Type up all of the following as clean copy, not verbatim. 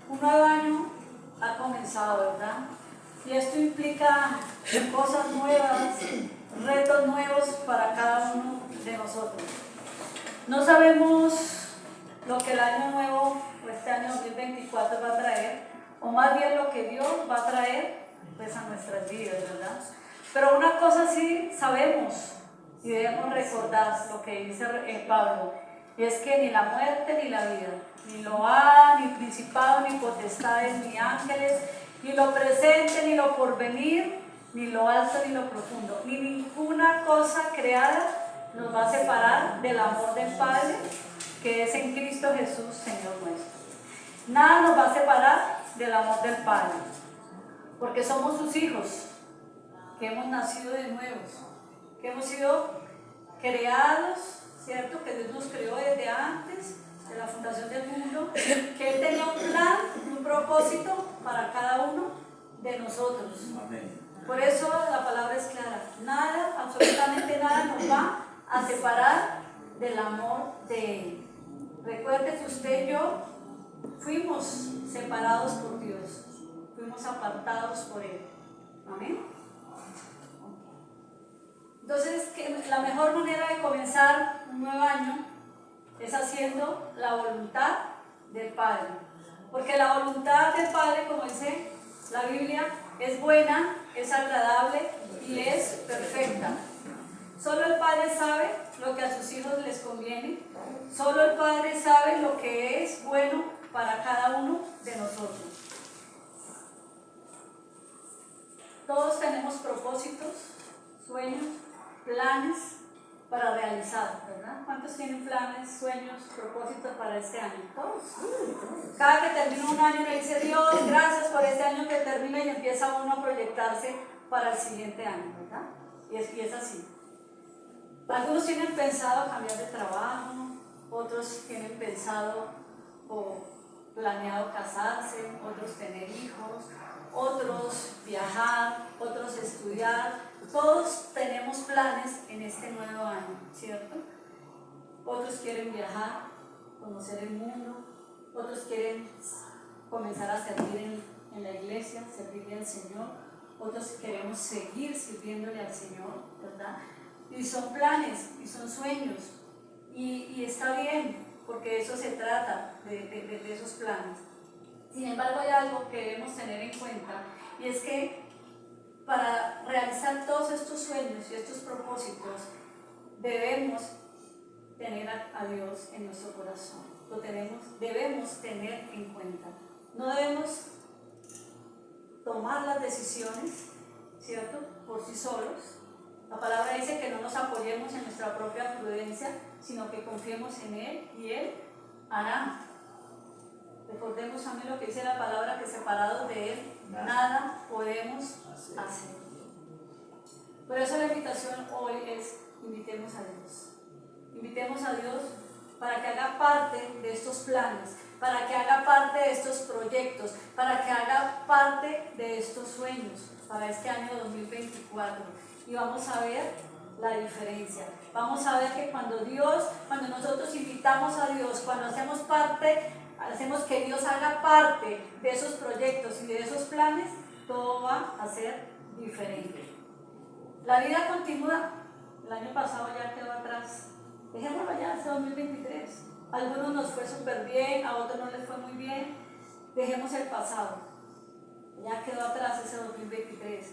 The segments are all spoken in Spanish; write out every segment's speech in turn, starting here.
Un nuevo año ha comenzado, ¿verdad? Y esto implica cosas nuevas, retos nuevos para cada uno de nosotros. No sabemos lo que el año nuevo o este año 2024 va a traer, o más bien lo que Dios va a traer pues, a nuestras vidas, ¿verdad? Pero una cosa sí sabemos y debemos recordar lo que dice Pablo, y es que ni la muerte ni la vida, ni lo ha, ni principado, ni potestades, ni ángeles, ni lo presente, ni lo porvenir, ni lo alto, ni lo profundo, ni ninguna cosa creada nos va a separar del amor del Padre que es en Cristo Jesús, Señor nuestro. Nada nos va a separar del amor del Padre, porque somos sus hijos, que hemos nacido de nuevos, que hemos sido creados, ¿cierto? Que Dios nos creó desde antes de la fundación del mundo, que Él tenía un plan, un propósito para cada uno de nosotros. Amén. Por eso la palabra es clara, nada, absolutamente nada nos va a separar del amor de Él. Recuerde que usted y yo fuimos separados por Dios, fuimos apartados por Él. Amén. Entonces, la mejor manera de comenzar un nuevo año es haciendo la voluntad del Padre. Porque la voluntad del Padre, como dice la Biblia, es buena, es agradable y es perfecta. Solo el Padre sabe lo que a sus hijos les conviene. Solo el Padre sabe lo que es bueno para cada uno de nosotros. Todos tenemos propósitos, sueños, planes para realizar, ¿verdad? ¿Cuántos tienen planes, sueños, propósitos para este año? Todos. Cada que termina un año le dice Dios, gracias por este año que termina, y empieza uno a proyectarse para el siguiente año, ¿verdad? Y es así. Algunos tienen pensado cambiar de trabajo, otros tienen pensado o planeado casarse, otros tener hijos, otros viajar, otros estudiar. Todos tenemos planes en este nuevo año, ¿cierto? Otros quieren viajar, conocer el mundo, otros quieren comenzar a servir en la iglesia, servirle al Señor, otros queremos seguir sirviéndole al Señor, ¿verdad? Y son planes, y son sueños, y está bien, porque de eso se trata, de esos planes. Sin embargo, hay algo que debemos tener en cuenta, y es que para realizar todos estos sueños y estos propósitos, debemos tener a Dios en nuestro corazón. Debemos tener en cuenta. No debemos tomar las decisiones, ¿cierto?, por sí solos. La palabra dice que no nos apoyemos en nuestra propia prudencia, sino que confiemos en Él y Él hará. Recordemos también lo que dice la palabra, que separados de Él nada podemos hacer. Por eso la invitación hoy es: invitemos a Dios. Invitemos a Dios para que haga parte de estos planes, para que haga parte de estos proyectos, para que haga parte de estos sueños para este año 2024. Y vamos a ver la diferencia. Vamos a ver que cuando nosotros invitamos a Dios, cuando hacemos que Dios haga parte de esos proyectos y de esos planes, todo va a ser diferente. La vida continúa. El año pasado ya quedó atrás. Dejémoslo ya hasta 2023. A algunos nos fue súper bien, a otros no les fue muy bien. Dejemos el pasado. Ya quedó atrás ese 2023.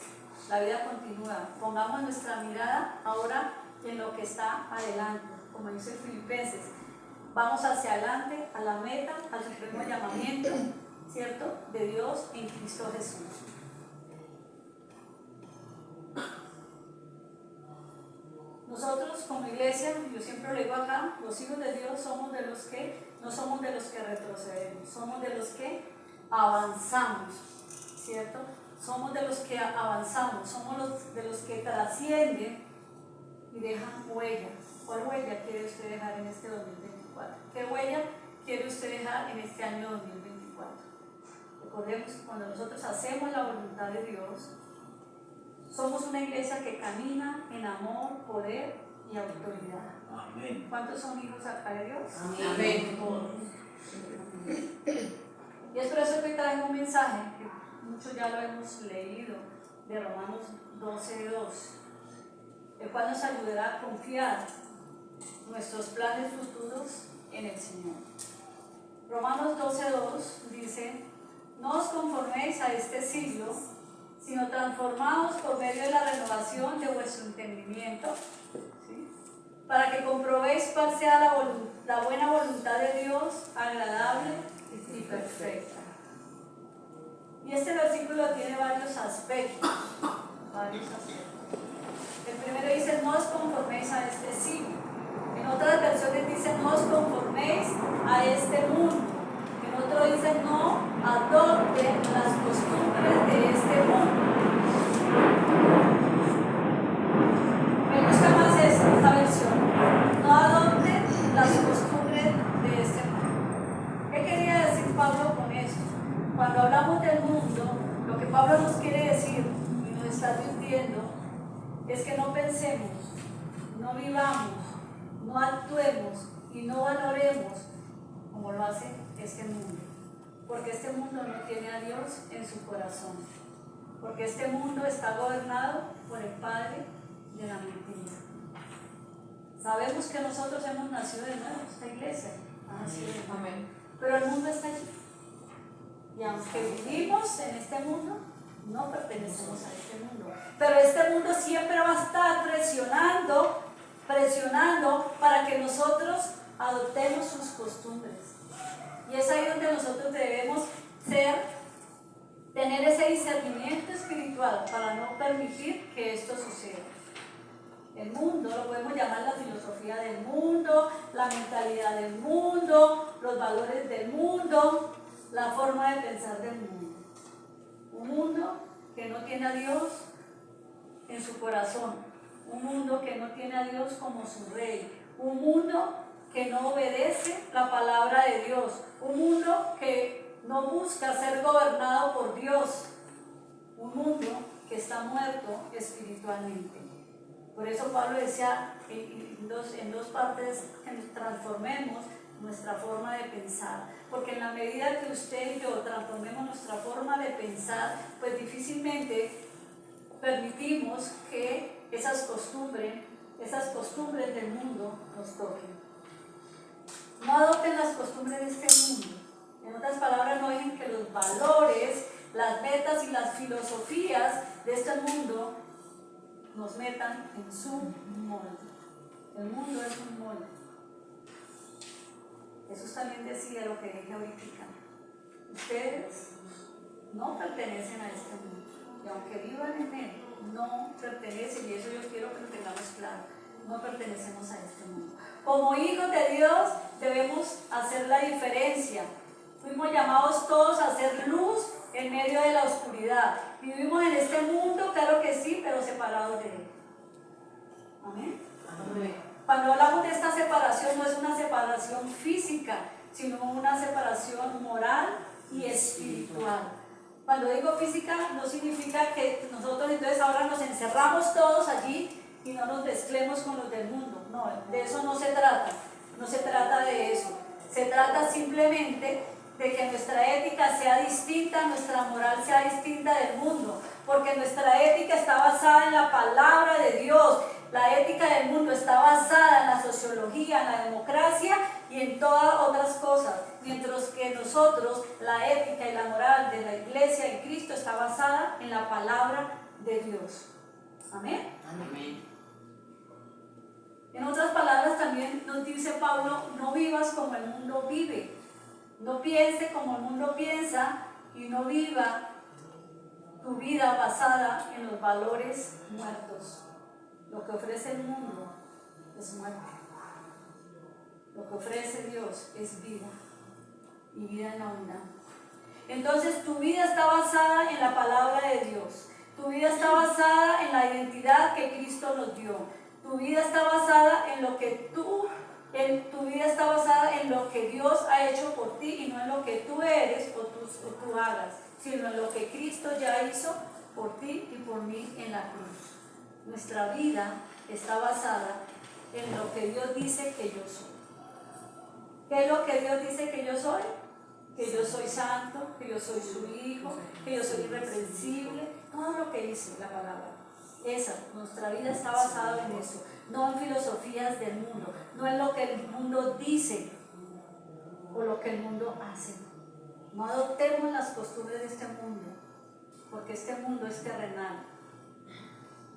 La vida continúa. Pongamos nuestra mirada ahora en lo que está adelante. Como dice Filipenses, vamos hacia adelante, a la meta, al supremo llamamiento, ¿cierto?, de Dios en Cristo Jesús. Nosotros como iglesia, yo siempre lo digo acá, los hijos de Dios no somos de los que retrocedemos, somos de los que avanzamos, ¿cierto? Somos de los que avanzamos, somos de los que trascienden y dejan huella. ¿Cuál huella quiere usted dejar en este 2024? ¿Qué huella quiere usted dejar en este año 2024? Recordemos que cuando nosotros hacemos la voluntad de Dios, somos una iglesia que camina en amor, poder y autoridad. Amén. ¿Cuántos son hijos acá de Dios? Amén. Todos. Y es por eso que hoy traje un mensaje que muchos ya lo hemos leído, de Romanos 12:2, el cual nos ayudará a confiar nuestros planes futuros en el Señor. Romanos 12:2 dice: no os conforméis a este siglo, sino transformaos por medio de la renovación de vuestro entendimiento, ¿sí?, para que comprobéis cuál sea la buena voluntad de Dios, agradable y perfecta. Y este versículo tiene varios aspectos. El primero dice: no os conforméis a este siglo. En otras versiones dice: no os conforméis a este mundo. En otro dice: no adopten las costumbres de este mundo. Me gusta más esta versión: no adopten las costumbres de este mundo. ¿Qué quería decir Pablo con esto? Cuando hablamos del mundo, lo que Pablo nos quiere decir y nos está advirtiendo es que no pensemos, no vivamos, no actuemos y no valoremos como lo hace este mundo. Porque este mundo no tiene a Dios en su corazón. Porque este mundo está gobernado por el padre de la mentira. Sabemos que nosotros hemos nacido de nuevo, esta iglesia ha nacido de nuevo. Amén. Pero el mundo está allí. Y aunque vivimos en este mundo, no pertenecemos a este mundo. Pero este mundo siempre va a estar presionando para que nosotros adoptemos sus costumbres. Y es ahí donde nosotros debemos tener ese discernimiento espiritual para no permitir que esto suceda. El mundo, lo podemos llamar la filosofía del mundo, la mentalidad del mundo, los valores del mundo, la forma de pensar del mundo. Un mundo que no tiene a Dios en su corazón, un mundo que no tiene a Dios como su rey, un mundo que no obedece la palabra de Dios, un mundo que no busca ser gobernado por Dios, un mundo que está muerto espiritualmente. Por eso Pablo decía en dos partes que transformemos nuestra forma de pensar, porque en la medida que usted y yo transformemos nuestra forma de pensar, pues difícilmente permitimos que esas costumbres del mundo nos toquen. No adopten las costumbres de este mundo. En otras palabras, no dejen que los valores, las metas y las filosofías de este mundo nos metan en su molde. El mundo es un molde. Jesús también decía lo que dije ahorita: ustedes no pertenecen a este mundo, y aunque vivan en él, no pertenecen, y eso yo quiero que lo tengamos claro, no pertenecemos a este mundo. Como hijos de Dios debemos hacer la diferencia. Fuimos llamados todos a hacer luz en medio de la oscuridad. Vivimos en este mundo, claro que sí, pero separados de él. Amén. Amén. Cuando hablamos de esta separación, no es una separación física, sino una separación moral y espiritual. Cuando digo física, no significa que nosotros entonces ahora nos encerramos todos allí y no nos mezclemos con los del mundo. No, de eso no se trata. No se trata de eso. Se trata simplemente de que nuestra ética sea distinta, nuestra moral sea distinta del mundo, porque nuestra ética está basada en la palabra de Dios. La ética del mundo está basada en la sociología, en la democracia y en todas otras cosas, mientras que nosotros, la ética y la moral de la iglesia y Cristo está basada en la palabra de Dios. Amén. Amén. En otras palabras también nos dice Pablo: no vivas como el mundo vive, no piense como el mundo piensa y no viva tu vida basada en los valores muertos. Lo que ofrece el mundo es muerte. Lo que ofrece Dios es vida, y vida en abundancia. Entonces tu vida está basada en la palabra de Dios. Tu vida está basada en la identidad que Cristo nos dio. Tu vida está basada en lo que tu vida está basada en lo que Dios ha hecho por ti, y no en lo que tú eres o tú hagas, sino en lo que Cristo ya hizo por ti y por mí en la cruz. Nuestra vida está basada en lo que Dios dice que yo soy. ¿Qué es lo que Dios dice que yo soy? que yo soy santo, que yo soy su hijo, que yo soy irreprensible, todo lo que dice la palabra. Nuestra vida está basada en eso, no en filosofías del mundo, no en lo que el mundo dice o lo que el mundo hace. No adoptemos las costumbres de este mundo, porque este mundo es terrenal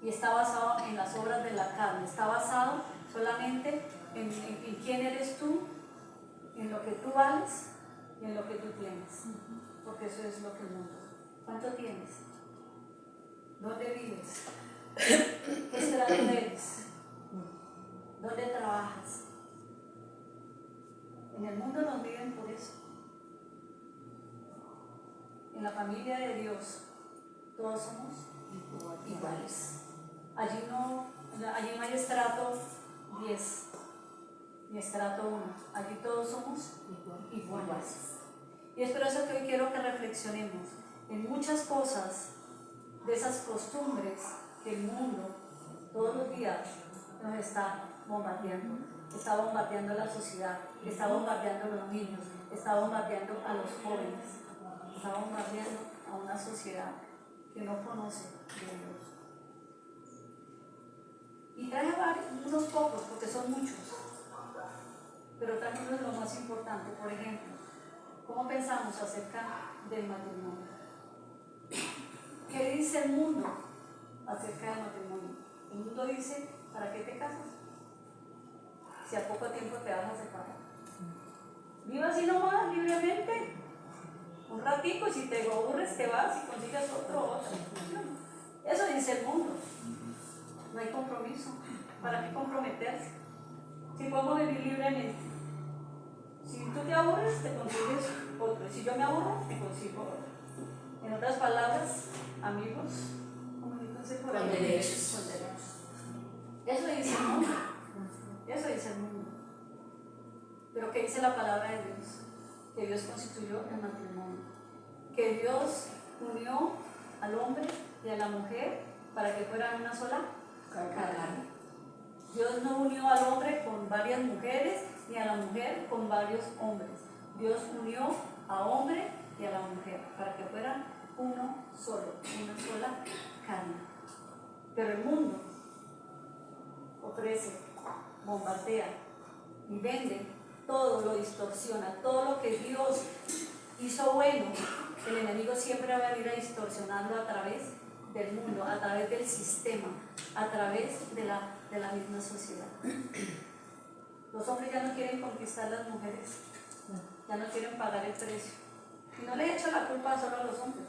y está basado en las obras de la carne, está basado solamente en quién eres tú, en lo que tú vales y en lo que tú tienes, porque eso es lo que el mundo. ¿Cuánto tienes? ¿Dónde vives? ¿Qué estrato eres? ¿Dónde trabajas? En el mundo nos viven por eso. En la familia de Dios todos somos iguales. Allí no hay estrato 10 ni estrato 1. Allí todos somos iguales. Y es por eso que hoy quiero que reflexionemos en muchas cosas de esas costumbres que el mundo todos los días nos está bombardeando. Está bombardeando a la sociedad, está bombardeando a los niños, está bombardeando a los jóvenes, está bombardeando a una sociedad que no conoce de Dios. Y traje unos pocos, porque son muchos, pero también es lo más importante. Por ejemplo, ¿cómo pensamos acerca del matrimonio? ¿Qué dice el mundo acerca del matrimonio? El mundo dice, ¿para qué te casas? Si a poco tiempo te vas a separar. Viva así nomás, libremente. Un ratico, y si te aburres, te vas y consigues otro o otra. Eso dice el mundo. No hay compromiso. ¿Para qué comprometerse? Si podemos vivir libremente. Si tú te aburres, te consigues otro. Si yo me aburro, te consigo otro. En otras palabras, amigos, comuníquense por ahí. Con derechos. Eso dice el mundo. Eso dice el mundo. Pero ¿qué dice la palabra de Dios? Que Dios constituyó el matrimonio. Que Dios unió al hombre y a la mujer para que fueran una sola carne. Dios no unió al hombre con varias mujeres ni a la mujer con varios hombres. Dios unió a hombre y a la mujer para que fueran uno solo, una sola carne. Pero el mundo ofrece, bombardea y vende, todo lo distorsiona, todo lo que Dios hizo bueno, el enemigo siempre va a venir a distorsionarlo a través del mundo, a través del sistema, a través de la misma sociedad. Los hombres ya no quieren conquistar a las mujeres, ya no quieren pagar el precio. Y no le echo la culpa solo a los hombres,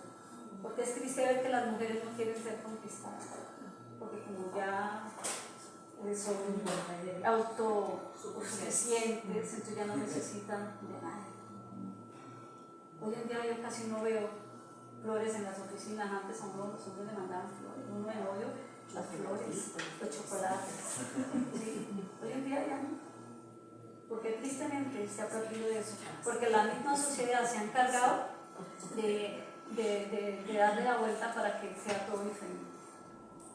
porque es triste ver que las mujeres no quieren ser conquistadas, porque como ya son autosuficientes, entonces ya no necesitan de nadie. Hoy en día yo casi no veo flores en las oficinas. Antes a uno los hombres le mandaban flores, uno de novio, las flores, los chocolates. ¿Sí? Hoy en día ya no, porque tristemente se ha perdido eso, porque la misma sociedad se ha encargado de darle la vuelta para que sea todo diferente.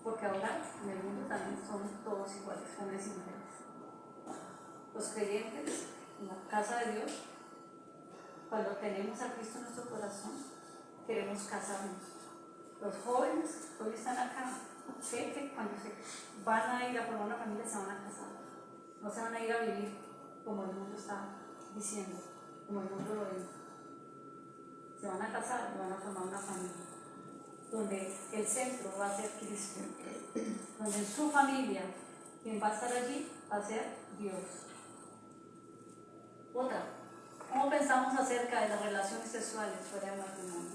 Porque ahora en el mundo también son todos iguales, hombres y mujeres. Los creyentes en la casa de Dios, cuando tenemos a Cristo en nuestro corazón, queremos casarnos. Los jóvenes hoy están acá, sé que cuando se van a ir a formar una familia se van a casar, no se van a ir a vivir como el mundo está diciendo, como el mundo lo dice. Se van a casar y van a formar una familia, donde el centro va a ser Cristo, donde en su familia quien va a estar allí va a ser Dios. Otra, ¿cómo pensamos acerca de las relaciones sexuales fuera del matrimonio?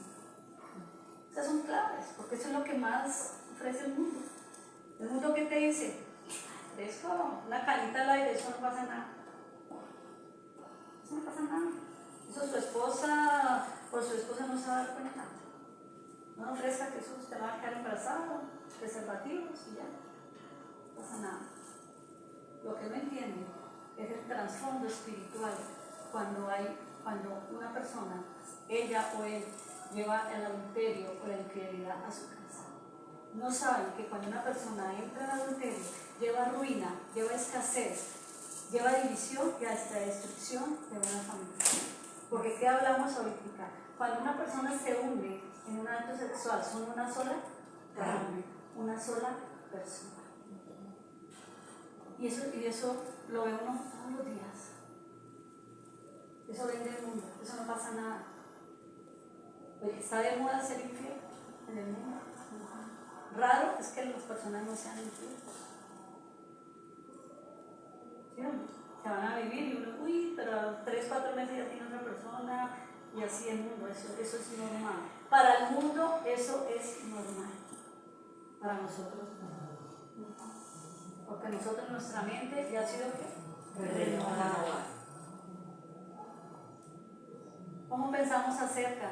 Esas son claves, porque eso es lo que más ofrece el mundo. El mundo, ¿qué te dice? Eso, una canita al aire, eso no pasa nada. Eso no pasa nada. Eso su esposa o su esposa no se va a dar cuenta. No ofrezca que Jesús te va a quedar embarazado, preservativos y ya. No pasa nada. Lo que no entienden es el trasfondo espiritual cuando una persona, ella o él, lleva el adulterio o la infidelidad a su casa. No saben que cuando una persona entra en adulterio, lleva ruina, lleva escasez, lleva división y hasta destrucción de una familia. Porque ¿qué hablamos ahorita? Cuando una persona se hunde en un acto sexual, son una sola carne, una sola persona. Y eso lo ve uno todos los días. Eso vende el mundo, eso no pasa nada. Oye, ¿está de moda ser infiel en el mundo? Raro es que las personas no sean infieles. ¿Sí? Se van a vivir y uno, uy, pero a 3, 4 meses ya tiene otra persona y así el mundo, eso es normal. Para el mundo eso es normal. Para nosotros no. Porque nosotros, nuestra mente ya ha sido renovada. ¿Cómo pensamos acerca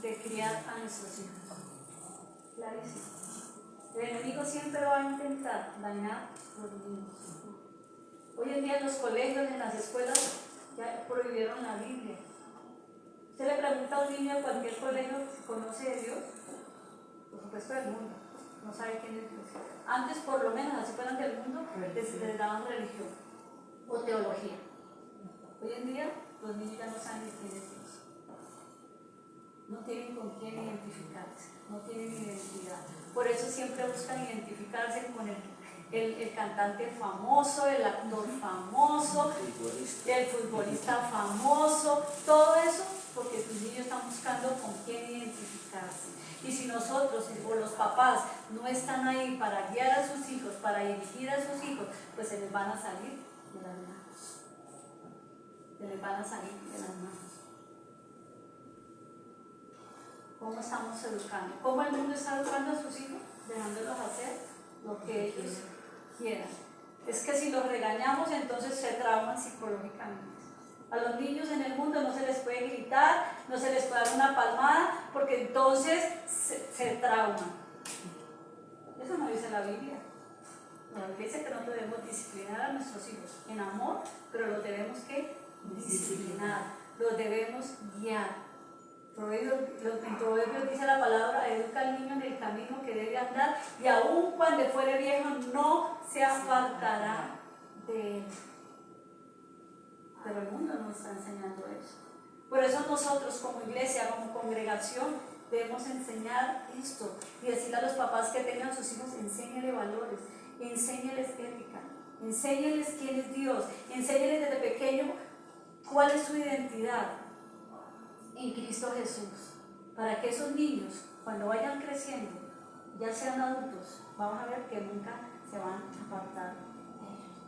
de criar a nuestros hijos? Clarísimo. El enemigo siempre va a intentar dañar los niños. Hoy en día en los colegios, en las escuelas, ya prohibieron la Biblia. Usted le pregunta a un niño de cualquier colegio si conoce de Dios, por supuesto del mundo, no sabe quién es Dios. Antes, por lo menos, así fueran del mundo, les daban religión o teología. Hoy en día, los niños ya no saben quién es Dios. No tienen con quién identificarse, no tienen identidad. Por eso siempre buscan identificarse con el cantante famoso, el actor famoso, el futbolista famoso, todo eso porque tus niños están buscando con quién identificarse. Y si nosotros o los papás no están ahí para guiar a sus hijos, para dirigir a sus hijos, pues se les van a salir de las manos. Se les van a salir de las manos. ¿Cómo estamos educando? ¿Cómo el mundo está educando a sus hijos? Dejándolos hacer lo que ellos quieran. Es que si los regañamos, entonces se trauman psicológicamente. A los niños en el mundo no se les puede gritar, no se les puede dar una palmada, porque entonces se trauman. Eso no dice la Biblia. La Biblia dice que no debemos disciplinar a nuestros hijos en amor, pero los debemos ¿qué? Disciplinar, los debemos guiar. En Proverbios dice la palabra: educa al niño en el camino que debe andar, y aun cuando fuere viejo no se apartará de él. Pero el mundo no está enseñando eso. Por eso nosotros como iglesia, como congregación, debemos enseñar esto y decirle a los papás que tengan sus hijos: enséñale valores, enséñales ética, enséñales quién es Dios, enséñales desde pequeño cuál es su identidad en Cristo Jesús, para que esos niños, cuando vayan creciendo, ya sean adultos, vamos a ver que nunca se van a apartar de ellos.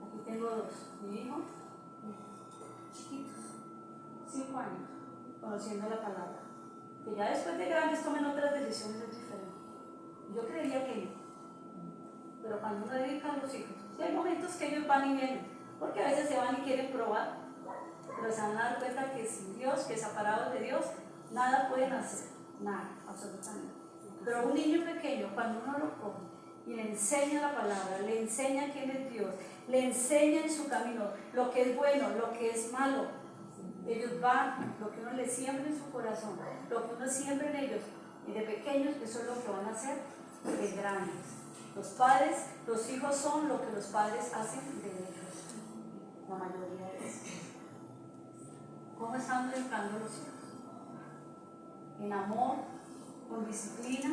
Aquí tengo dos, mi hijo, chiquitos, 5 años, conociendo la palabra, que ya después de grandes tomen otras decisiones diferentes. Yo creería que no, pero cuando uno dedica a los hijos, sí hay momentos que ellos van y vienen, porque a veces se van y quieren probar, pero se van a dar cuenta que sin Dios, que separados de Dios, nada pueden hacer, nada, absolutamente. Pero un niño pequeño, cuando uno lo coge y le enseña la palabra, le enseña quién es Dios, le enseña en su camino lo que es bueno, lo que es malo, ellos van, lo que uno les siembra en su corazón, lo que uno siembra en ellos, y de pequeños eso es lo que van a hacer de grandes. Los padres, los hijos son lo que los padres hacen de ellos, la mayoría de veces. ¿Cómo están educando los hijos? En amor, con disciplina.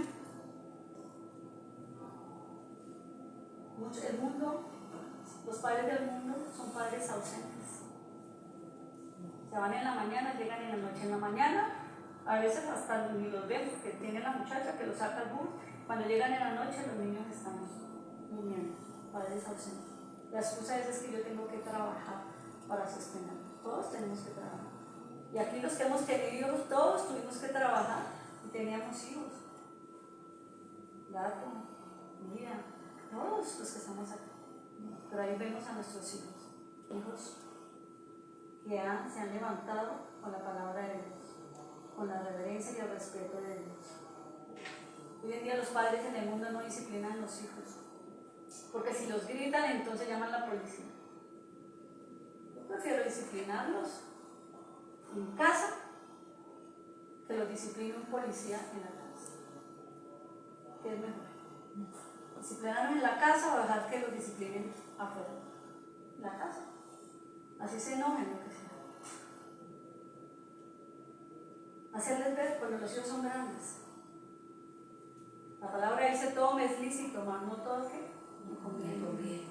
El mundo, los padres del mundo son padres ausentes. Se van en la mañana, llegan en la noche. En la mañana, a veces hasta ni los ven porque tiene la muchacha que los saca al bus. Cuando llegan en la noche, los niños están durmiendo, padres ausentes. La excusa es que yo tengo que trabajar para sostenerlos. Todos tenemos que trabajar. Y aquí los que hemos tenido hijos, todos tuvimos que trabajar y teníamos hijos. Gato, mira, todos los que estamos aquí. Pero ahí vemos a nuestros hijos que se han levantado con la palabra de Dios, con la reverencia y el respeto de Dios. Hoy en día los padres en el mundo no disciplinan a los hijos, porque si los gritan entonces llaman a la policía. Yo prefiero disciplinarlos en casa que los discipline un policía en la casa. ¿Qué es mejor? ¿Disciplinarlos en la casa o dejar que los disciplinen afuera? En la casa. Así se enojen, lo que sea. hacerles ver cuando los hijos son grandes. La palabra dice: todo me es lícito, mas no todo que me conviene.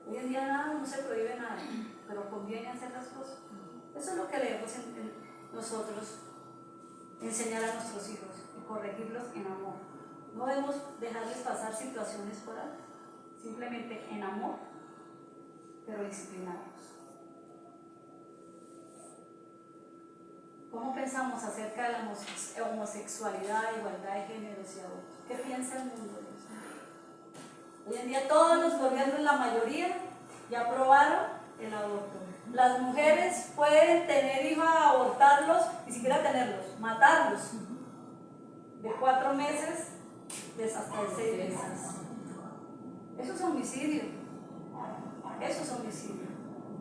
Hoy en día nada, no se prohíbe nada, pero conviene hacer las cosas. Eso es lo que debemos nosotros enseñar a nuestros hijos y corregirlos en amor. No debemos dejarles pasar situaciones por alto, simplemente en amor, pero disciplinados. ¿Cómo pensamos acerca de la homosexualidad, igualdad de géneros y aborto? ¿Qué piensa el mundo de eso? Hoy en día todos los gobiernos, la mayoría, ya aprobaron el aborto. Las mujeres pueden tener hijos, abortarlos, ni siquiera tenerlos, matarlos. De 4 meses hasta de 6 meses. Eso es homicidio. Eso es homicidio.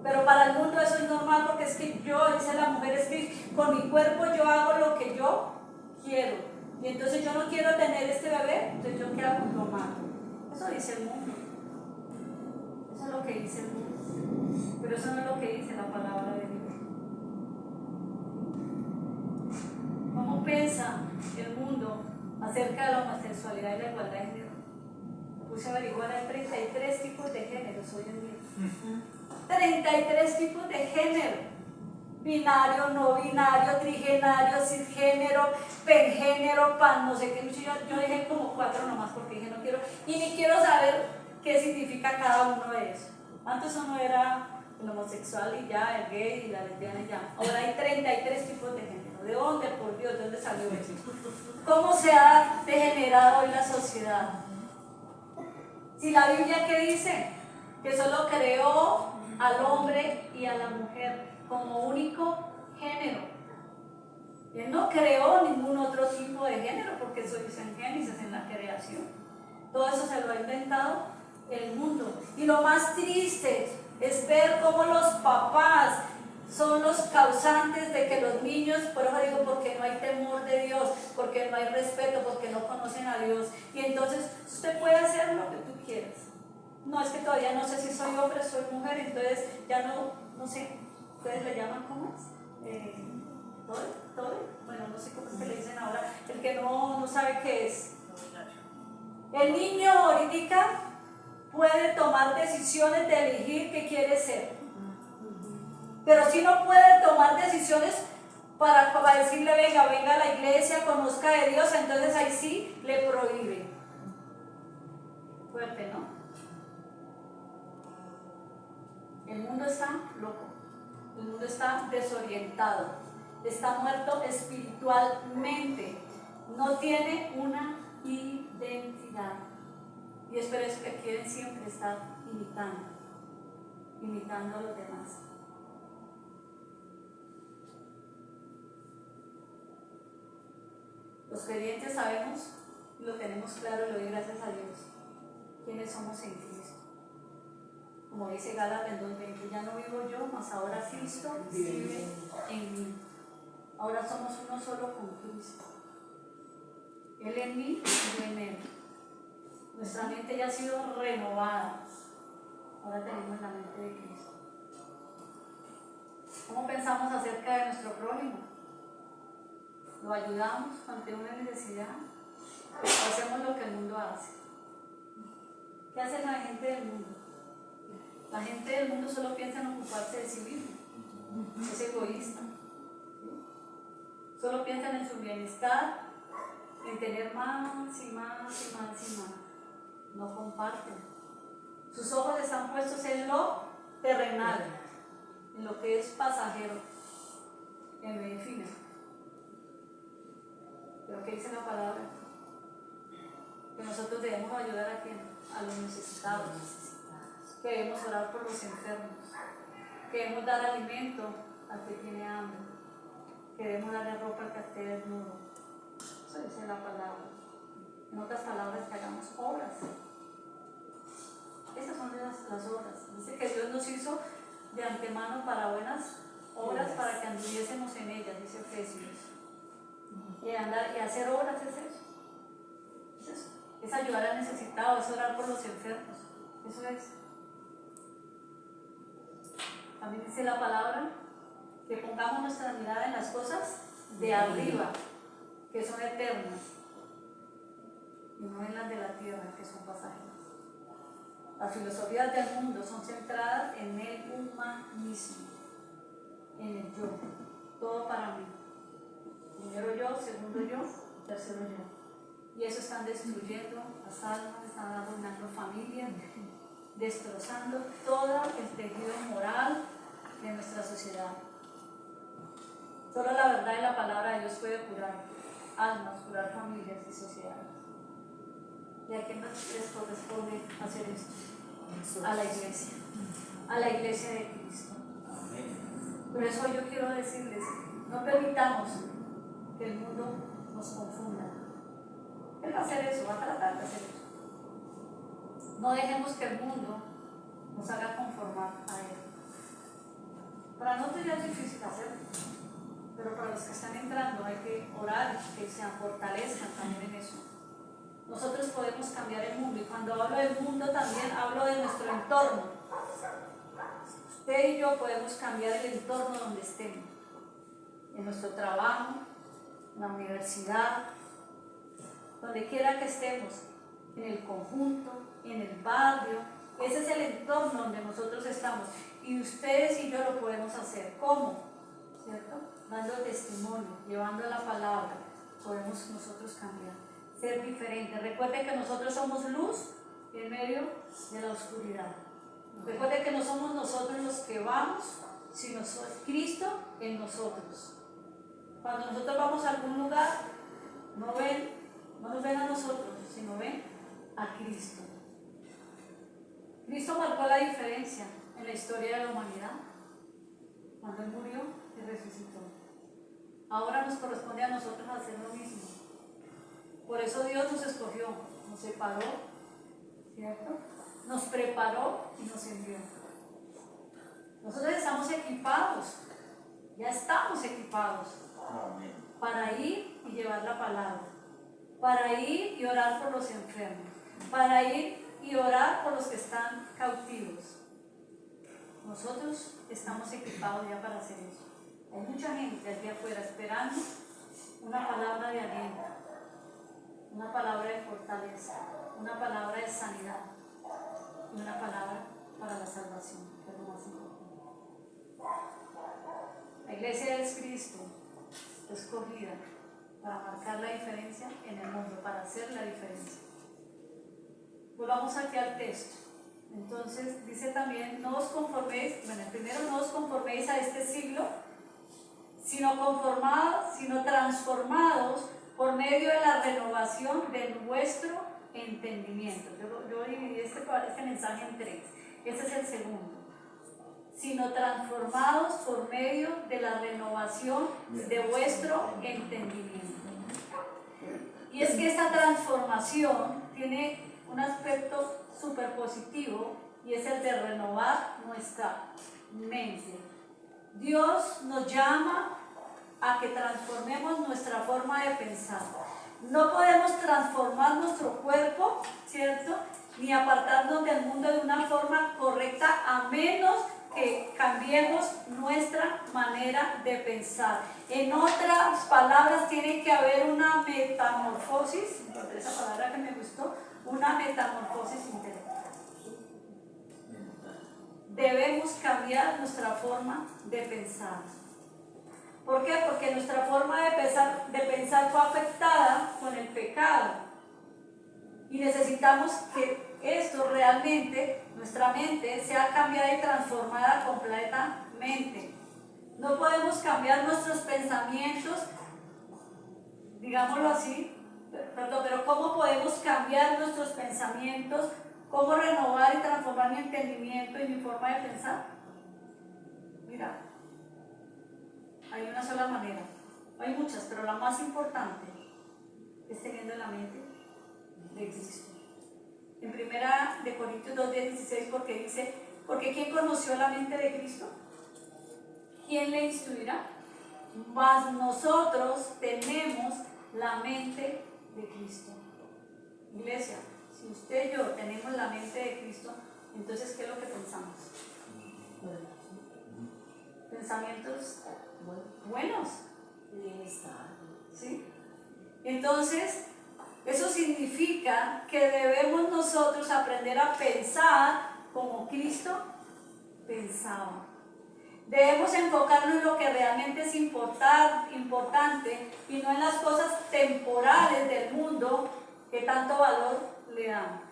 Pero para el mundo eso es normal, porque es que yo, dice la mujer, es que con mi cuerpo yo hago lo que yo quiero. Y entonces yo no quiero tener este bebé, entonces yo qué hago, lo mato. Eso dice el mundo. Eso es lo que dice el mundo. Pero eso no es lo que dice la palabra de Dios. ¿Cómo piensa el mundo acerca de la homosexualidad y la igualdad de género? Me puse a averiguar, hay 33 tipos de géneros hoy en día. 33 tipos de género: binario, no binario, trigenario, cisgénero, pengénero, pan, no sé qué. Yo dije como 4 nomás porque dije no quiero, y ni quiero saber qué significa cada uno de esos. Antes uno era el homosexual y ya, el gay y la lesbiana y ya. Ahora hay 33 tipos de género. ¿De dónde, por Dios, de dónde salió eso? ¿Cómo se ha degenerado hoy la sociedad? Si la Biblia, ¿qué dice? Que solo creó al hombre y a la mujer como único género. Él no creó ningún otro tipo de género, porque eso dice en Génesis, en la creación. Todo eso se lo ha inventado el mundo. Y lo más triste es ver cómo los papás son los causantes de que los niños, por eso digo, porque no hay temor de Dios, porque no hay respeto, porque no conocen a Dios. Y entonces usted puede hacer lo que tú quieras. No, es que todavía no sé si soy hombre o soy mujer, entonces ya no sé, ustedes le llaman, ¿cómo es? ¿Todo? Bueno, no sé cómo es que le dicen ahora, el que no sabe qué es. El niño ahorita puede tomar decisiones de elegir qué quiere ser, pero si no puede tomar decisiones para decirle venga a la iglesia, conozca de Dios, entonces ahí sí le prohíbe. Fuerte, ¿no? El mundo está loco, el mundo está desorientado, está muerto espiritualmente, no tiene una identidad. Y es por eso que quieren siempre estar imitando a los demás. Los creyentes sabemos, y lo tenemos claro, y lo doy gracias a Dios, quiénes somos en Cristo. Como dice Gálatas 2:20, ya no vivo yo, mas ahora Cristo vive en mí. Ahora somos uno solo con Cristo. Él en mí y yo en Él. Nuestra mente ya ha sido renovada. Ahora tenemos la mente de Cristo. ¿Cómo pensamos acerca de nuestro prójimo? ¿Lo ayudamos ante una necesidad? ¿O hacemos lo que el mundo hace? ¿Qué hace la gente del mundo? La gente del mundo solo piensa en ocuparse de sí mismo. Es egoísta. Solo piensan en su bienestar, en tener más y más y más y más. No comparten. Sus ojos están puestos en lo terrenal, en lo que es pasajero, en lo efímero. Pero ¿qué dice la palabra? Que nosotros debemos ayudar a quién? A los necesitados. Que debemos orar por los enfermos. Que debemos dar alimento al que tiene hambre. Que debemos darle ropa al que esté desnudo. Eso dice la palabra. En otras palabras, que hagamos obras. Esas son las obras. Dice que Dios nos hizo de antemano para buenas obras, para que anduviésemos en ellas, dice Efesios. Y hacer obras es eso. Es eso. Es ayudar al necesitado, es orar por los enfermos. Eso es. También dice la palabra que pongamos nuestra mirada en las cosas de arriba, que son eternas, y no en las de la tierra, que son pasajeras. Las filosofías del mundo son centradas en el humanismo, en el yo, todo para mí. Primero yo, segundo yo, tercero yo. Y eso están destruyendo las almas, están arruinando familias, destrozando todo el tejido moral de nuestra sociedad. Solo la verdad y la palabra de Dios puede curar almas, curar familias y sociedades. ¿Y a quién les corresponde hacer esto? A la iglesia de Cristo. Por eso yo quiero decirles, no permitamos que el mundo nos confunda. Él va a hacer eso, va a tratar de hacer eso. No dejemos que el mundo nos haga conformar a él. Para nosotros ya es difícil hacerlo, pero para los que están entrando hay que orar, que se fortalezcan también en eso. Nosotros podemos cambiar el mundo, y cuando hablo del mundo también hablo de nuestro entorno. Usted y yo podemos cambiar el entorno donde estemos, en nuestro trabajo, en la universidad, donde quiera que estemos, en el conjunto, en el barrio. Ese es el entorno donde nosotros estamos, y ustedes y yo lo podemos hacer. ¿Cómo? ¿Cierto? Dando testimonio, llevando la palabra, podemos nosotros cambiar, ser diferentes. Recuerden que nosotros somos luz en medio de la oscuridad. Recuerden que no somos nosotros los que vamos, sino es Cristo en nosotros. Cuando nosotros vamos a algún lugar, no nos ven a nosotros, sino ven a Cristo. Cristo marcó la diferencia en la historia de la humanidad, cuando Él murió y resucitó. Ahora nos corresponde a nosotros hacer lo mismo. Por eso Dios nos escogió, nos separó, ¿cierto? Nos preparó y nos envió. Nosotros estamos equipados, ya estamos equipados para ir y llevar la palabra, para ir y orar por los enfermos, para ir y orar por los que están cautivos. Nosotros estamos equipados ya para hacer eso. Hay mucha gente aquí afuera esperando una palabra de aliento, una palabra de fortaleza, una palabra de sanidad y una palabra para la salvación, que es lo más importante. La iglesia es Cristo, escogida para marcar la diferencia en el mundo, para hacer la diferencia. Volvamos aquí al texto. Entonces dice también, no os conforméis, bueno, primero no os conforméis a este siglo, sino transformados por medio de la renovación de vuestro entendimiento. Yo dividí este mensaje en tres. Este es el segundo. Sino transformados por medio de la renovación de vuestro entendimiento. Y es que esta transformación tiene un aspecto súper positivo, y es el de renovar nuestra mente. Dios nos llama a que transformemos nuestra forma de pensar. No podemos transformar nuestro cuerpo, ¿cierto? Ni apartarnos del mundo de una forma correcta, a menos que cambiemos nuestra manera de pensar. En otras palabras, tiene que haber una metamorfosis, esa palabra que me gustó, una metamorfosis intelectual. Debemos cambiar nuestra forma de pensar. ¿Por qué? Porque nuestra forma de pensar fue afectada con el pecado. Y necesitamos que esto realmente, nuestra mente, sea cambiada y transformada completamente. No podemos cambiar nuestros pensamientos, digámoslo así, pero ¿cómo podemos cambiar nuestros pensamientos? ¿Cómo renovar y transformar mi entendimiento y mi forma de pensar? Mira, hay una sola manera, hay muchas, pero la más importante es teniendo la mente de Cristo. En 1 Corintios 2:16, porque dice, porque ¿quién conoció la mente de Cristo? ¿Quién le instruirá? Mas nosotros tenemos la mente de Cristo. Iglesia, si usted y yo tenemos la mente de Cristo, entonces ¿qué es lo que pensamos? Pensamientos buenos, Bienestar. ¿Sí? Entonces, eso significa que debemos nosotros aprender a pensar como Cristo pensaba. Debemos enfocarnos en lo que realmente es importante y no en las cosas temporales del mundo que tanto valor le dan.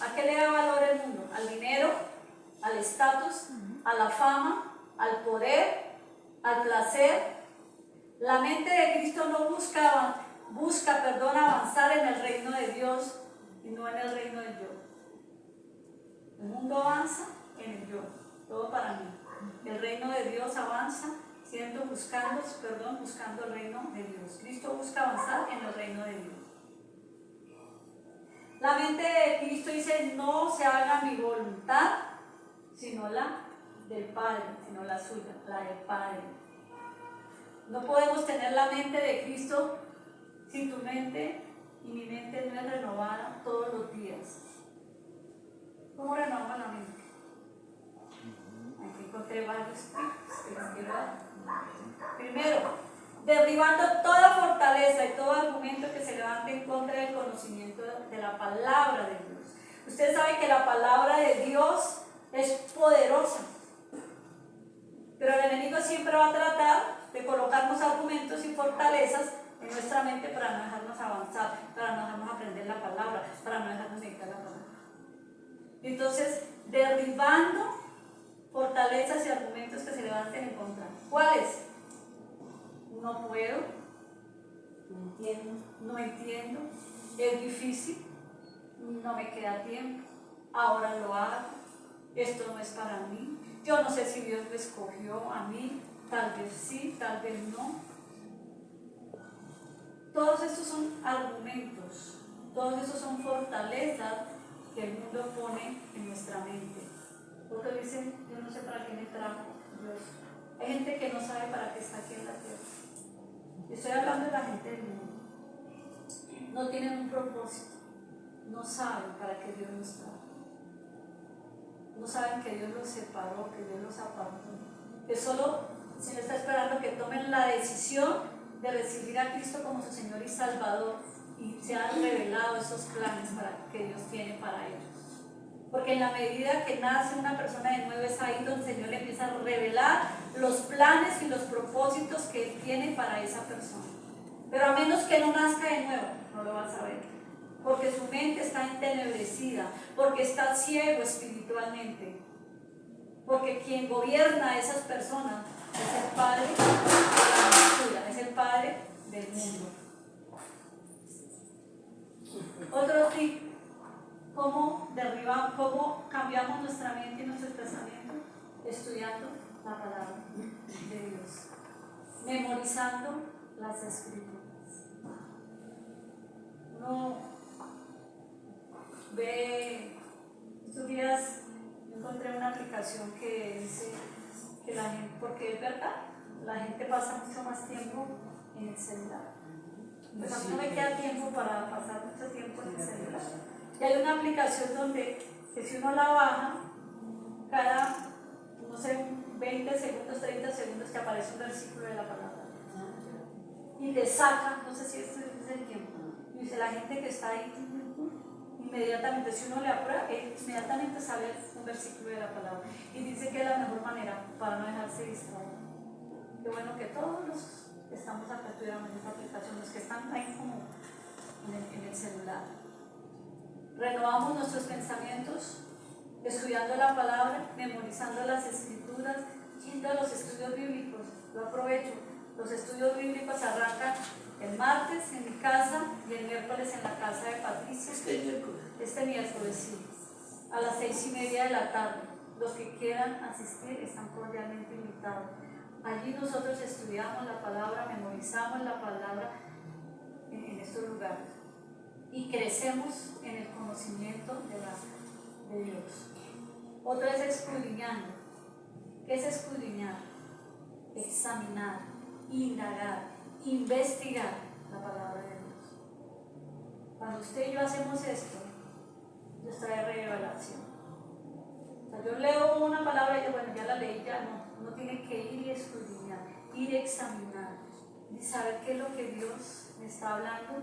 ¿A qué le da valor el mundo? Al dinero, al estatus, a la fama, al poder, al placer. La mente de Cristo no busca avanzar en el reino de Dios y no en el reino del yo. El mundo avanza en el yo, todo para mí. El reino de Dios avanza buscando el reino de Dios. Cristo busca avanzar en el reino de Dios. La mente de Cristo dice, no se haga mi voluntad, sino la del Padre, sino la suya, la del Padre. No podemos tener la mente de Cristo si tu mente y mi mente no es renovada todos los días. ¿Cómo renovamos la mente? Aquí encontré varios tips que les quiero dar. Primero, derribando toda fortaleza y todo argumento que se levante en contra del conocimiento de la palabra de Dios. Usted sabe que la palabra de Dios es poderosa, pero el enemigo siempre va a tratar de colocarnos argumentos y fortalezas en nuestra mente para no dejarnos avanzar, para no dejarnos aprender la palabra, para no dejarnos meditar la palabra. Entonces, derribando fortalezas y argumentos que se levanten en contra. ¿Cuáles? No puedo, no entiendo, es difícil, no me queda tiempo, ahora lo hago, esto no es para mí, yo no sé si Dios me escogió a mí, tal vez sí, tal vez no. Todos estos son argumentos, todos estos son fortalezas que el mundo pone en nuestra mente. Otros dicen, yo no sé para qué me trajo Dios. Hay gente que no sabe para qué está aquí en la tierra. Estoy hablando de la gente del mundo. No tienen un propósito, no saben para qué Dios los trajo. No saben que Dios los separó, que Dios los apartó. Que solo se les está esperando que tomen la decisión de recibir a Cristo como su Señor y Salvador y se han revelado esos planes que Dios tiene para ellos. Porque en la medida que nace una persona de nuevo es ahí donde el Señor le empieza a revelar los planes y los propósitos que Él tiene para esa persona. Pero a menos que no nazca de nuevo, no lo vas a ver. Porque su mente está entenebrecida, porque está ciego espiritualmente. Porque quien gobierna a esas personas es el padre de la basura, es el padre del mundo. Otro tip, cómo cambiamos nuestra mente y nuestros pensamientos, estudiando la palabra de Dios, memorizando las escrituras. Uno ve, estos días encontré una aplicación que dice que la gente, porque es verdad, la gente pasa mucho más tiempo en el celular. Pues a mí no me queda tiempo para pasar mucho tiempo en el celular. Y hay una aplicación donde, que si uno la baja, cada, no sé, 20 segundos, 30 segundos, te aparece un versículo de la palabra. Y te saca, no sé si este es el tiempo, y dice la gente que está ahí, inmediatamente, si uno le aprueba, inmediatamente sale un versículo de la palabra. Y dice que es la mejor manera para no dejarse distraer. Qué bueno que todos los que estamos acá estudiando en esta aplicación, los que están ahí como en el celular, renovamos nuestros pensamientos, estudiando la palabra, memorizando las escrituras, yendo a los estudios bíblicos. Yo aprovecho, los estudios bíblicos arrancan el martes en mi casa y el miércoles en la casa de Patricia. Este miércoles sí, a las 6:30 de la tarde. Los que quieran asistir están cordialmente invitados. Allí nosotros estudiamos la palabra, memorizamos la palabra en estos lugares y crecemos en el conocimiento de Dios. Otro es escudriñando. ¿Qué es escudriñar? Examinar, indagar, investigar la palabra de Dios. Cuando usted y yo hacemos esto, Dios trae revelación. O sea, yo leo una palabra y digo, bueno, ya la leí, ya no. Uno tiene que ir y escudriñar, ir a examinar. de saber qué es lo que Dios me está hablando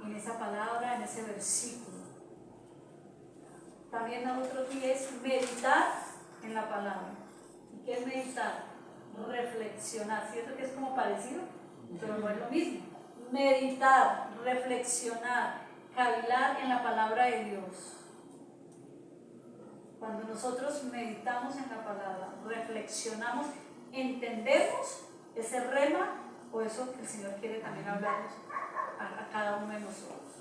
en esa palabra, en ese versículo. También otro día es meditar en la palabra. ¿Y qué es meditar? Reflexionar. ¿Cierto que es como parecido? Pero no es lo mismo. Meditar, reflexionar, cavilar en la palabra de Dios. Cuando nosotros meditamos en la palabra, reflexionamos, entendemos ese rema o eso que el Señor quiere también hablarnos a cada uno de nosotros.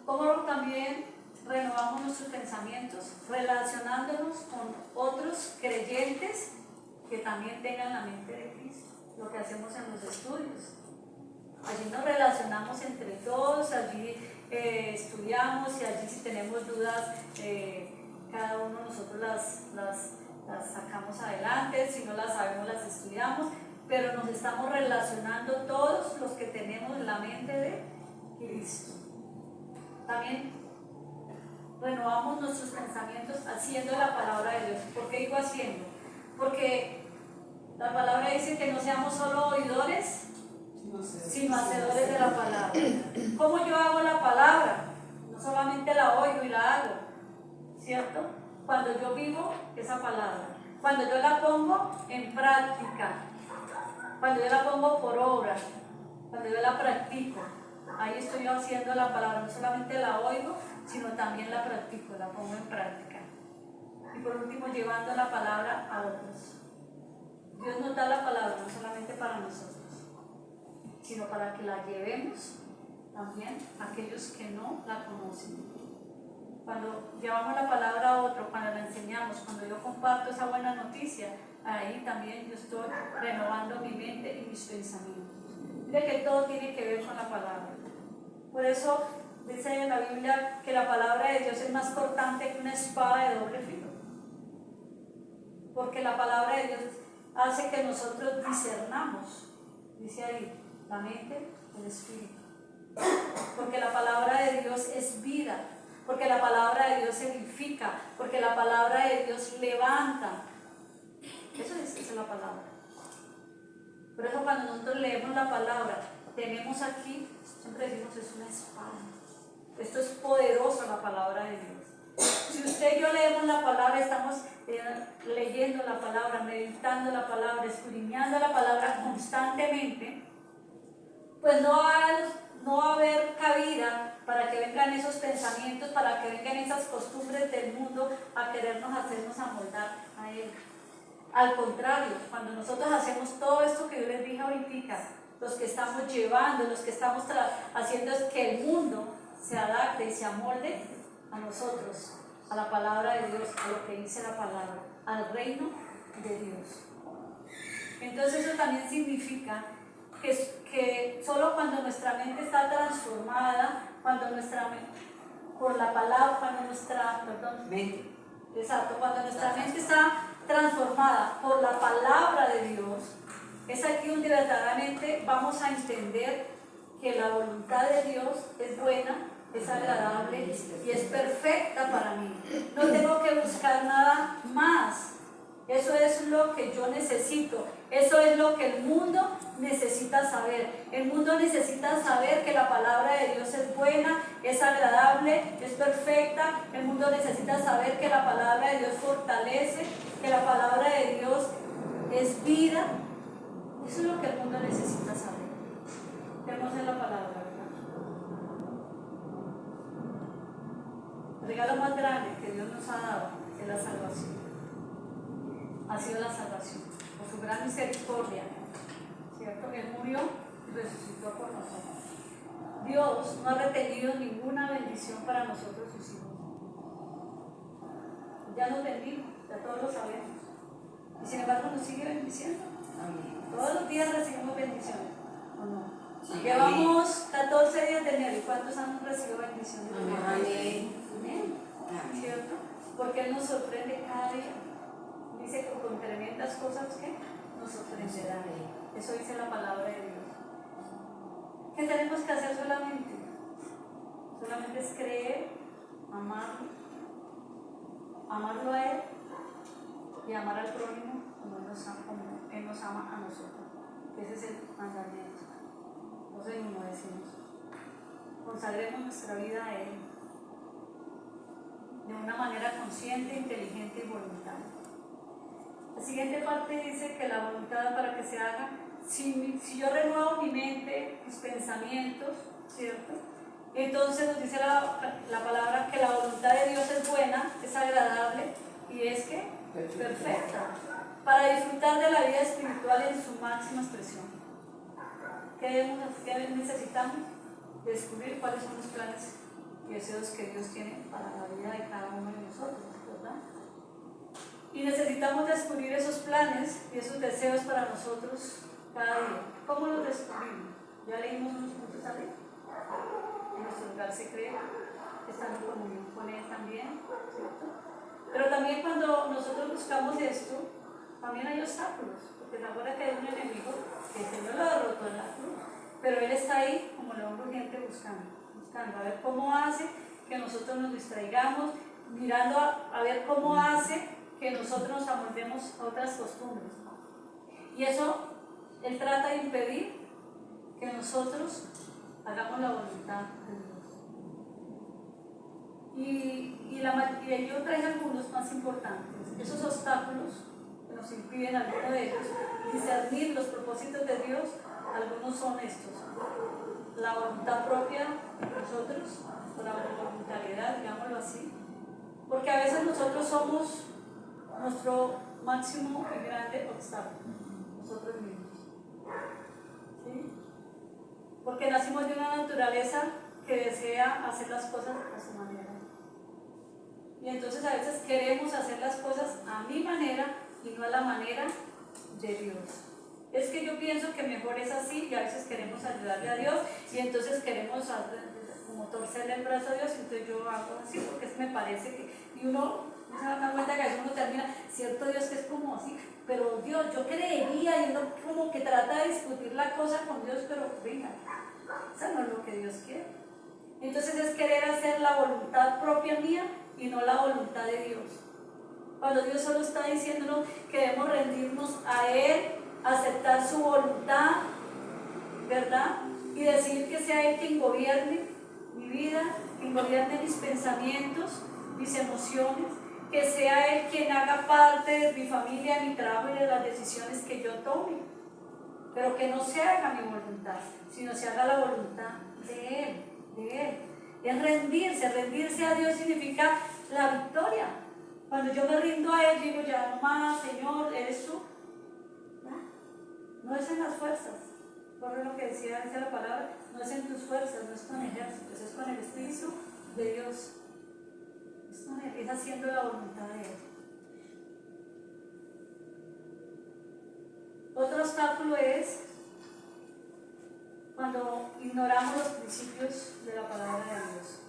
Como también renovamos nuestros pensamientos, relacionándonos con otros creyentes que también tengan la mente de Cristo, lo que hacemos en los estudios. Allí nos relacionamos entre todos, allí estudiamos y allí si tenemos dudas, cada uno de nosotros las sacamos adelante, si no las sabemos las estudiamos, pero nos estamos relacionando todos los que tenemos la mente de Cristo. También renovamos nuestros pensamientos haciendo la palabra de Dios. ¿Por qué digo haciendo? Porque la palabra dice que no seamos solo oidores, sino hacedores de la palabra. ¿Cómo yo hago la palabra? No solamente la oigo y la hago, ¿cierto? Cuando yo vivo esa palabra, cuando yo la pongo en práctica, cuando yo la pongo por obra, cuando yo la practico, ahí estoy yo haciendo la palabra. No solamente la oigo, sino también la practico, la pongo en práctica. Y por último, llevando la palabra a otros. Dios nos da la palabra no solamente para nosotros, sino para que la llevemos también a aquellos que no la conocen. Cuando llevamos la palabra a otro, cuando la enseñamos, cuando yo comparto esa buena noticia, ahí también yo estoy renovando mi mente y mis pensamientos. Mire que todo tiene que ver con la palabra. Por eso dice en la Biblia que la palabra de Dios es más cortante que una espada de doble filo. Porque la palabra de Dios hace que nosotros discernamos, dice ahí, la mente, el espíritu. Porque la palabra de Dios es vida, porque la palabra de Dios edifica, porque la palabra de Dios levanta. Eso es la palabra. Por eso cuando nosotros leemos la palabra, tenemos aquí, siempre decimos, es una espada. Esto es poderoso, la palabra de Dios. Si usted y yo leemos la palabra, estamos leyendo la palabra, meditando la palabra, escudriñando la palabra constantemente, pues no va a haber cabida para que vengan esos pensamientos, para que vengan esas costumbres del mundo a querernos hacernos amoldar a él. Al contrario, cuando nosotros hacemos todo esto que yo les dije ahorita, los que estamos llevando, los que estamos haciendo es que el mundo se adapte y se amolde a nosotros, a la palabra de Dios, a lo que dice la palabra, al reino de Dios. Entonces eso también significa que solo cuando nuestra mente está transformada, cuando nuestra mente, por la palabra, cuando nuestra mente está transformada por la palabra de Dios, es aquí donde verdaderamente vamos a entender que la voluntad de Dios es buena, es agradable y es perfecta para mí. No tengo que buscar nada más. Eso es lo que yo necesito. Eso es lo que el mundo necesita saber. El mundo necesita saber que la palabra de Dios es buena, es agradable, es perfecta. El mundo necesita saber que la palabra de Dios fortalece, que la palabra de Dios es vida. Eso es lo que el mundo necesita saber. Qué hermosa es la palabra, ¿verdad? El regalo más grande que Dios nos ha dado es la salvación. Ha sido la salvación, por su gran misericordia, ¿cierto? Él murió y resucitó por nosotros. Dios no ha retenido ninguna bendición para nosotros sus hijos. Ya nos bendijo, ya todos lo sabemos. Y sin embargo nos sigue bendiciendo. Amén. Todos los días recibimos bendiciones, ¿o no? Sí, llevamos 14 días de enero. ¿Y cuántos han recibido bendiciones? Amén. Amén. Amén. ¿Cierto? Porque Él nos sorprende cada día. Dice que con tremendas cosas que nos sorprenderá. Eso dice la palabra de Dios. ¿Qué tenemos que hacer solamente? Solamente es creer, amarlo a Él y amar al prójimo como Él nos ama a nosotros. Ese es el mandamiento. Entonces, como decimos, consagremos nuestra vida a Él de una manera consciente, inteligente y voluntaria. La siguiente parte dice que la voluntad para que se haga, si yo renuevo mi mente, mis pensamientos, ¿cierto? Entonces nos dice la palabra que la voluntad de Dios es buena, es agradable y es que perfecta, para disfrutar de la vida espiritual en su máxima expresión. ¿Qué necesitamos? Descubrir cuáles son los planes y deseos que Dios tiene para la vida de cada uno de nosotros, ¿verdad? Y necesitamos descubrir esos planes y esos deseos para nosotros cada día. ¿Cómo los descubrimos? Ya leímos unos puntos arriba. En nuestro lugar secreto, estando en comunión con Él también, ¿cierto? Pero también cuando nosotros buscamos esto, también hay obstáculos, porque se acuerda que hay un enemigo que el Señor lo derrotó en la cruz, pero Él está ahí como león rugiente buscando a ver cómo hace que nosotros nos distraigamos, mirando a ver cómo hace que nosotros nos amoldemos a otras costumbres. Y eso Él trata de impedir que nosotros hagamos la voluntad de Dios. Y yo traigo algunos más importantes. Esos obstáculos que nos impiden, algunos de ellos, discernir los propósitos de Dios, algunos son estos. La voluntad propia de nosotros, o la voluntariedad, digámoslo así. Porque a veces nosotros somos nuestro máximo y grande obstáculo, nosotros mismos. ¿Sí? Porque nacimos de una naturaleza que desea hacer las cosas a su manera. Y entonces a veces queremos hacer las cosas a mi manera y no a la manera de Dios. Es que yo pienso que mejor es así y a veces queremos ayudarle a Dios y entonces queremos como torcerle el brazo a Dios y entonces yo hago así porque me parece que... Y uno se da cuenta que a veces uno termina, cierto Dios que es como así, pero Dios, yo creería y uno como que trata de discutir la cosa con Dios, pero venga, eso no es lo que Dios quiere. Entonces es querer hacer la voluntad propia mía y no la voluntad de Dios. Cuando Dios solo está diciéndonos que debemos rendirnos a Él, aceptar su voluntad, ¿verdad? Y decidir que sea Él quien gobierne mi vida, quien gobierne mis pensamientos, mis emociones, que sea Él quien haga parte de mi familia, de mi trabajo y de las decisiones que yo tome. Pero que no se haga mi voluntad, sino se haga la voluntad de Él, de Él. Es rendirse a Dios significa la victoria. Cuando yo me rindo a Él, digo ya no más, Señor, eres tú. No es en las fuerzas, por lo que decía la palabra, no es en tus fuerzas, no es con ejércitos, es con el Espíritu de Dios. Es haciendo la voluntad de Él. Otro obstáculo es cuando ignoramos los principios de la palabra de Dios.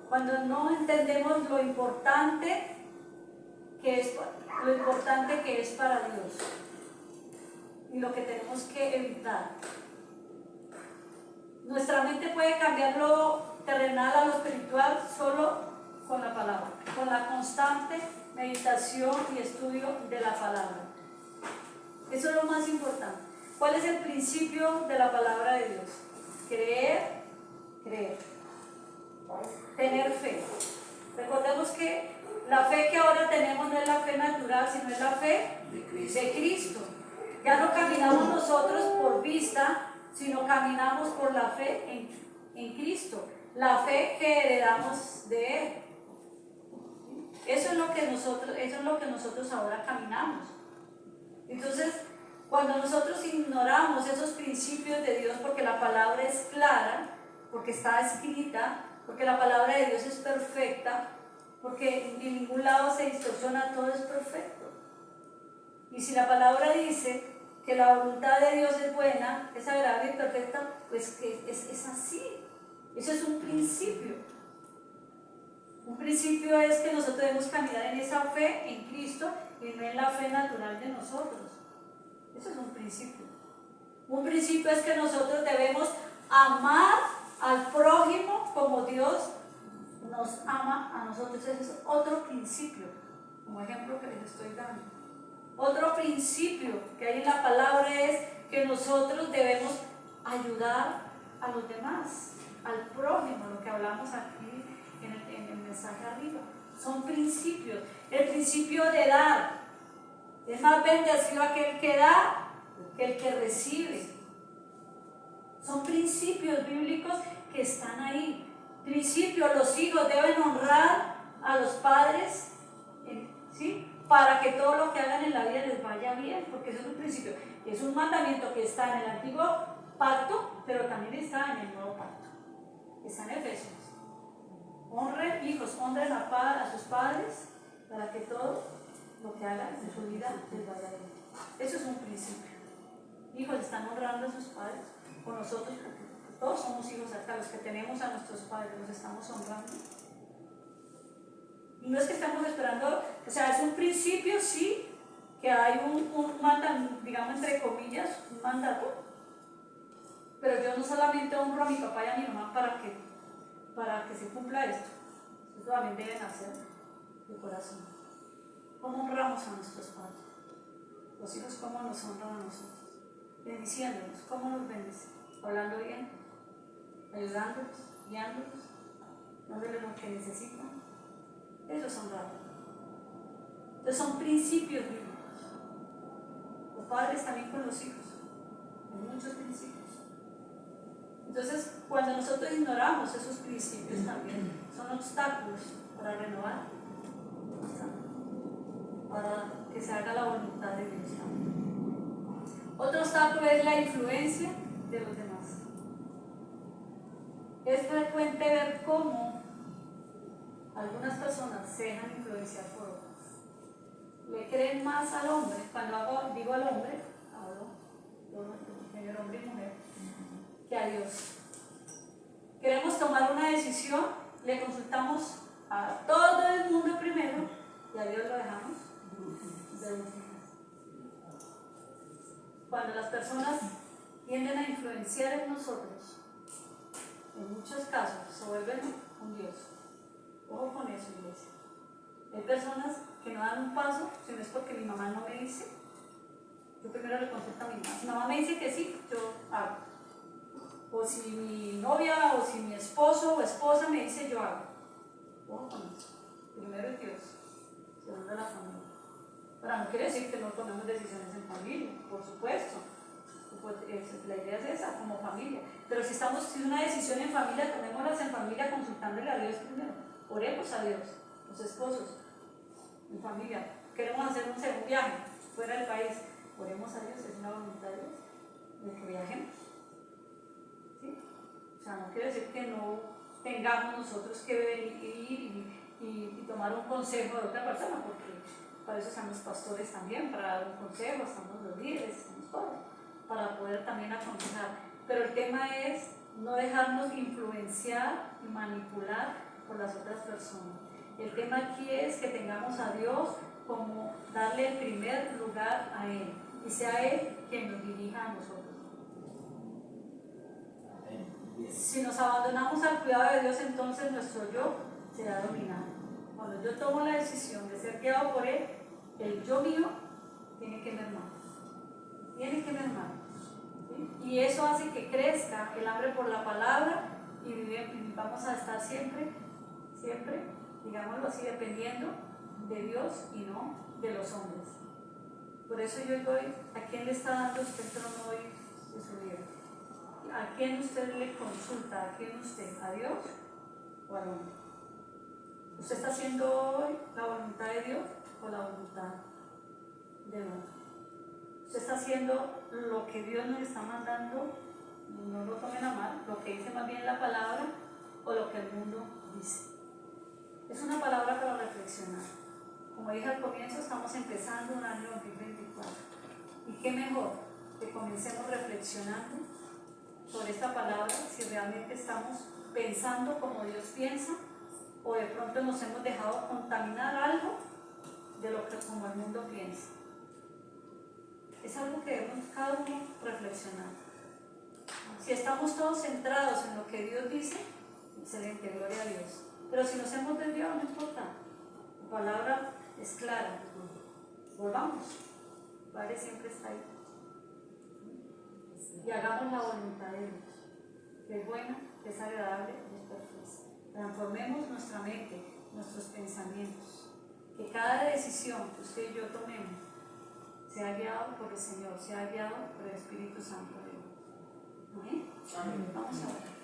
Cuando no entendemos lo importante que es para Dios y lo que tenemos que evitar. Nuestra mente puede cambiar lo terrenal a lo espiritual solo con la palabra, con la constante meditación y estudio de la palabra. Eso es lo más importante. ¿Cuál es el principio de la palabra de Dios? Creer. Tener fe. Recordemos que la fe que ahora tenemos no es la fe natural, sino es la fe de Cristo. Ya no caminamos nosotros por vista, sino caminamos por la fe en Cristo. La fe que heredamos de Él. Eso es lo que nosotros ahora caminamos. Entonces, cuando nosotros ignoramos esos principios de Dios, porque la palabra es clara, porque está escrita, porque la palabra de Dios es perfecta, porque en ningún lado se distorsiona, todo es perfecto. Y si la palabra dice que la voluntad de Dios es buena, es agradable y perfecta, pues que es así. Eso es un principio. Un principio es que nosotros debemos caminar en esa fe en Cristo y no en la fe natural de nosotros. Eso es un principio. Un principio es que nosotros debemos amar al prójimo como Dios nos ama a nosotros. Ese es otro principio, como ejemplo que les estoy dando. Otro principio que hay en la palabra es que nosotros debemos ayudar a los demás, al prójimo, lo que hablamos aquí en el mensaje arriba. Son principios. El principio de dar. Es más bendecido aquel que da que el que recibe. Son principios bíblicos que están ahí. Principios, los hijos deben honrar a los padres, ¿sí? Para que todo lo que hagan en la vida les vaya bien, porque eso es un principio. Es un mandamiento que está en el antiguo pacto, pero también está en el nuevo pacto. Está en Efesios. Honren, hijos, honren a sus padres para que todo lo que hagan en su vida les vaya bien. Eso es un principio. Hijos están honrando a sus padres, con nosotros, porque todos somos hijos acá, los que tenemos a nuestros padres, los estamos honrando. Y no es que estamos esperando, o sea, es un principio, sí, que hay un mandato, digamos entre comillas, un mandato, pero yo no solamente honro a mi papá y a mi mamá para que se cumpla esto, eso también deben hacer de corazón. ¿Cómo honramos a nuestros padres? Los hijos, ¿cómo nos honran a nosotros? Bendiciéndonos, ¿cómo nos bendicen? Hablando bien, ayudándolos, guiándolos, dándoles lo que necesitan. Eso es honrar. Entonces son principios bíblicos. Los padres también con los hijos. Hay muchos principios. Entonces, cuando nosotros ignoramos esos principios también, son obstáculos para renovar, para que se haga la voluntad de Dios también. Otro obstáculo es la influencia de los demás. Es frecuente ver cómo algunas personas se dejan influenciar por otras. Le creen más al hombre, cuando digo al hombre, hablo de hombre y mujer, que a Dios. Queremos tomar una decisión, le consultamos a todo el mundo primero y a Dios lo dejamos de últimas. Cuando las personas tienden a influenciar en nosotros, en muchos casos se vuelven un Dios. Ojo con eso, iglesia. Hay personas que no dan un paso, si no es porque mi mamá no me dice. Yo primero le consulto a mi mamá. Si mi mamá me dice que sí, yo hago. O si mi novia o si mi esposo o esposa me dice, yo hago. Ojo con eso. Primero es Dios, segundo la familia. Pero no quiere decir que no tomemos decisiones en familia, por supuesto. La idea es esa, como familia. Pero si es una decisión en familia, tomémoslas en familia consultándole a Dios primero. Oremos a Dios, los esposos, en familia. Queremos hacer un viaje fuera del país. Oremos a Dios, es una voluntad de Dios, de que viajemos. ¿Sí? O sea, no quiere decir que no tengamos nosotros que ir y tomar un consejo de otra persona, porque para eso están los pastores también, para dar un consejo, estamos los líderes, estamos todos, para poder también aconsejar. Pero el tema es no dejarnos influenciar y manipular por las otras personas. El tema aquí es que tengamos a Dios como darle el primer lugar a Él, y sea Él quien nos dirija a nosotros. Si nos abandonamos al cuidado de Dios, entonces nuestro yo será dominado. Cuando yo tomo la decisión de ser guiado por Él, el yo mío tiene que mermar. Tiene que mermar. ¿Sí? Y eso hace que crezca el hambre por la palabra y vamos a estar siempre, digámoslo así, dependiendo de Dios y no de los hombres. Por eso yo digo, ¿a quién le está dando usted el trono hoy de su vida? ¿A quién usted le consulta? ¿A quién usted? ¿A Dios o al hombre? ¿Usted está haciendo hoy la voluntad de Dios o la voluntad del hombre? ¿Usted está haciendo lo que Dios nos está mandando? No lo tomen a mal, lo que dice más bien la palabra o lo que el mundo dice. Es una palabra para reflexionar. Como dije al comienzo, estamos empezando un año 2024. ¿Y qué mejor que comencemos reflexionando sobre esta palabra, si realmente estamos pensando como Dios piensa, o de pronto nos hemos dejado contaminar algo de lo que como el mundo piensa? Es algo que debemos cada uno reflexionar. Si estamos todos centrados en lo que Dios dice, excelente, gloria a Dios. Pero si nos hemos desviado, no importa. La palabra es clara. Volvamos. El Padre siempre está ahí. Y hagamos la voluntad de Dios, que es buena, que es agradable y es perfecta. Transformemos nuestra mente, nuestros pensamientos. Que cada decisión que usted y yo tomemos sea guiado por el Señor, sea guiado por el Espíritu Santo de Dios. ¿Amén? Vamos a orar.